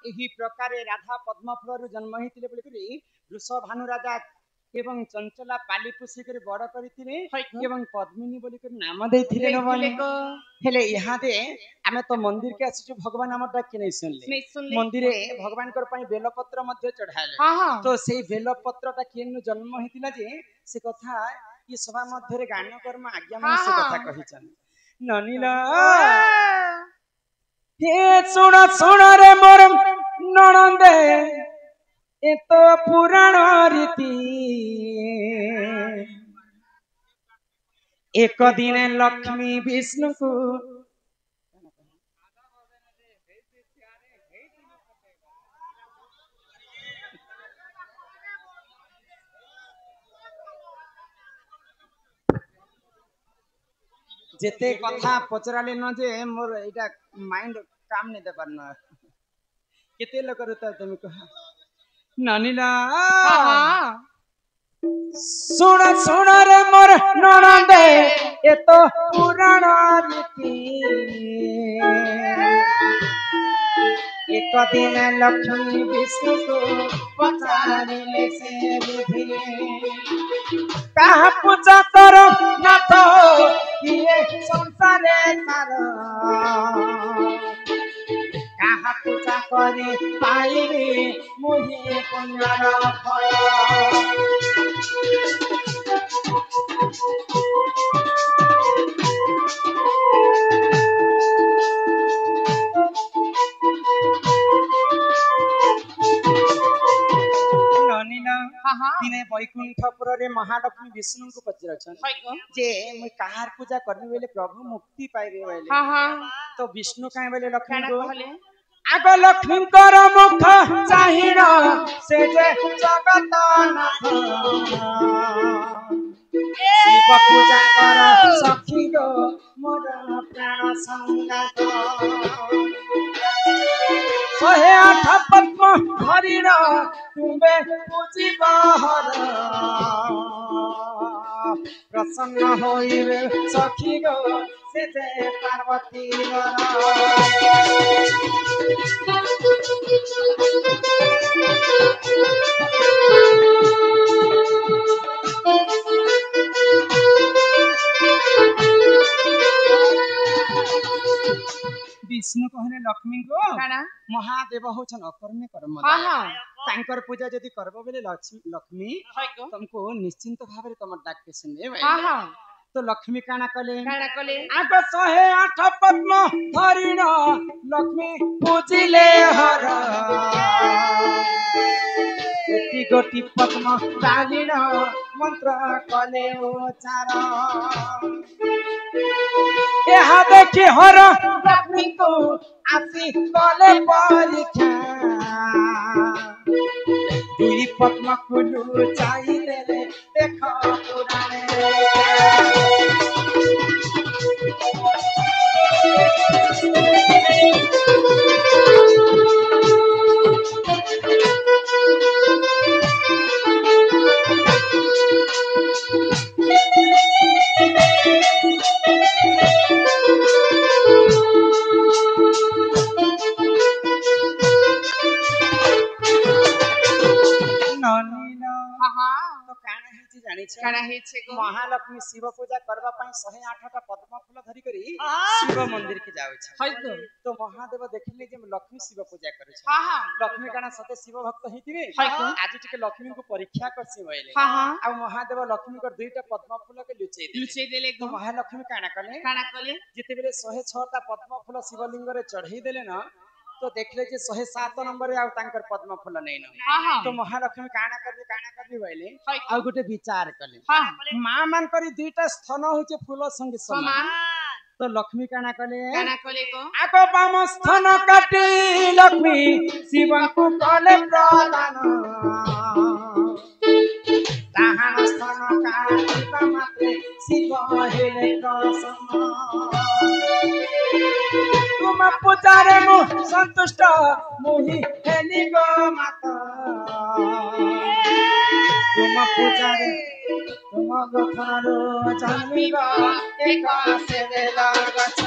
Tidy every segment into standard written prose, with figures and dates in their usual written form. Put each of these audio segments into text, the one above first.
यही प्रकार राधा पद्मफल जन्म होते वृषभानु राजा एवं चंचला पाली पोषिक बड़ करते पद्मिनी बोलिक नाम देते हेले यहाँ दे आमे तो मंदिर के आसी भगवान आम डाक नहीं सुनले मंदिर भगवान बेलपत्र चढ़ाले तो से बेलपत्र किए जन्म होता जे से कथा ये सभा मध्य गान कर्म आज्ञा मान से कथा कही ननीला हे सुन सुन रे मोर ननंदे ए तो पुराण रीति एक दिन लक्ष्मी विष्णु को जेते कथा पचराले न जे मोर एटा माइंड काम नहीं दे पारना केते लोक रहता तुम कह ननीला सुन सुन रे मोर ननंदे ए तो पुराण रीति एक दिन लक्ष्मी विष्णु को पचारिले से विधि कहा पूजा करो ना तो किए संसारे सारा कहा पूजा करे पाइबे मोहि पुण्यर फल दिने वैकुंठपुर रे महालक्ष्मी विष्णु को पचरछन जे मैं कहार पूजा करनी बेले प्रभु मुक्ति पाइबे बेले तो विष्णु काहे बेले लक्ष्मी को आग लक्ष्मी कर मुख चाहिन से जे जगत नाथ शिव पूजा कर सखी गो मोर प्राण संगात 108 पद्म हरिण तुम्बे पूजी बहर प्रसन्न होइबे सखी गो से जे पार्वती विष्णु कहले लक्ष्मी को महादेव होछन अकर्ण्य कर्म तांकर पूजा यदि करबो बेले लक्ष्मी तुमको निश्चिंत भाव रे तुम डाक के सुनबे तो लक्ष्मी काना कले आग 108 पद्म हरिण लक्ष्मी पूजिले हर कोटि कोटि पद्म डालिन मंत्र कले उच्चार यहाँ देखी हर लक्ष्मी को आसी कले परीक्षा दुई पद्म कुलु चाहिए देख पुराणे महालक्ष्मी शिव पूजा करबा पई 108 टा पद्म फूल धरि करी शिव मंदिर के जावे छै तो महादेव देखले जे लक्ष्मी शिव पूजा करे छै लक्ष्मी काना सते शिव भक्त हितिबे आज टिके लक्ष्मी को परीक्षा करसी होइले आ महादेव लक्ष्मी को दुईटा पद्म फूल के लुचै देले तो महालक्ष्मी काना कले जते बेले 106 टा पद्म फूल शिवलिंग रे चढ़ाई देले ना तो देखले जे 107 नंबर आ तांकर पद्म फूल नै न तो महालक्ष्मी काना करबे भइले आ गोटे विचार कले मां मान करी दुईटा स्थान होचे फूल संगे समान तो लक्ष्मी काना कले को आगो बाम स्थान काटी लक्ष्मी शिव को कले प्रदान डाहाण स्थान काटिबा मात्रे शिव हेले प्रसन्न तुम पूजारे मु संतुष्ट मुहि हेली गो माता तुम पूजारे तुम गथारो जन्मिबा एक सेवेला गछ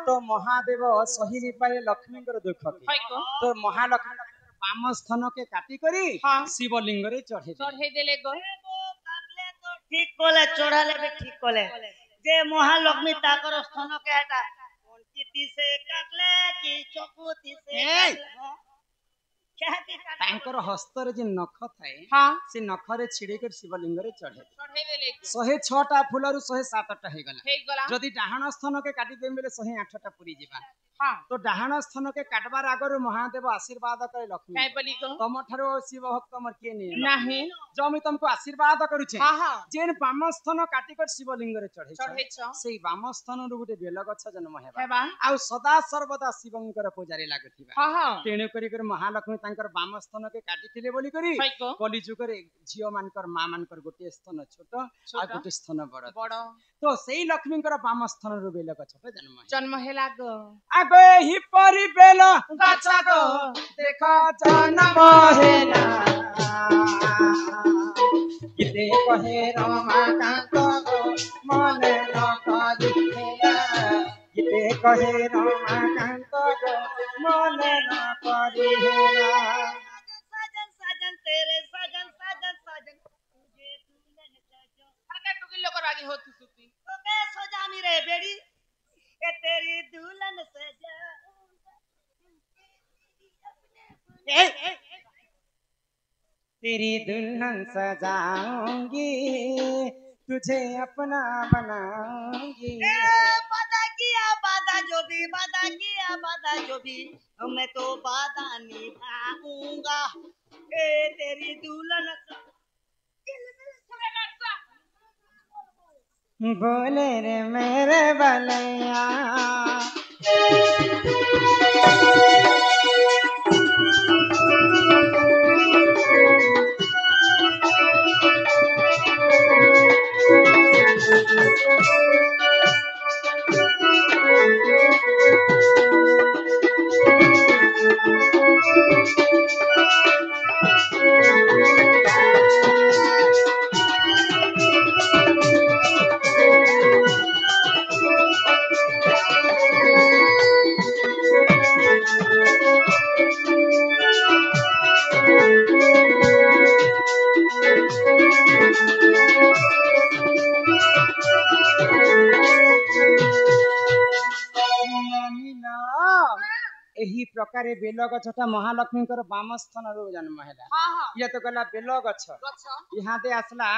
तो महादेव सहिनी पाए लक्ष्मी दुख के तो महालक्ष्मी बाम स्थान के काटी करी शिवलिंग रे चढ़े देले गो काटले तो ठीक कोले चढ़ाले भी ठीक कोले जे महालक्ष्मी ताकर स्थान के हटा कोनकी से काटले की चकुती से तांकर हस्तर जे नख थाए से नख रे छिड़े कर शिवलिंग रे चढ़े देले 106टा फूल रु 107टा हे गला जदी डाहाण स्थान के काटी देम बेले 108टा पूरी जीवा तो डाहाण स्थान के काटबार आगर महादेव आशीर्वाद करे लक्ष्मी काय बोली गो तम ठारो शिव भक्त मर के नहीं नाही जो मैं तुमको आशीर्वाद करू छे जेन बाम स्थान काटी कर शिवलिंग रे चढ़े सेई बाम स्थान रु गुटे बेल गछ जन्म हेबा आ सदा सर्वदा शिवंकर पूजारी लागथिबा तेने करी कर महालक्ष्मी तांकर बाम स्थान के काटिथिले बोली करी कली जुगर झियो मानकर मा मानकर गोटे स्थान छोट आ गोटे स्थान बड़ तो सेई लक्ष्मीकर बाम स्थान रु बेल गछ जन्म हेला गो आगे ही परी बेल गछ गो देखा जन्म हेला किते कहे रमाकांत गो मन न करी हेला किते कहे रमाकांत गो मन न करी हेला साजन साजन तेरे साजन साजन साजन तुझे दुल्हन सजो हरका टुकी लोकर आगे होती सुती ओके सजामी रे बेड़ी ए तेरी दुल्हन सजा तेरी दुल्हन सजाऊंगी तुझे अपना बनाऊंगी बादा जो भी मैं तो बादा निभाऊंगा ए तेरी दुल्हन बोले रे मेरे बलैया एही प्रकार बेल गछटा महालक्ष्मी बाम स्थान जन्म है ये तो गला बेल गछ यहाँ दे आसला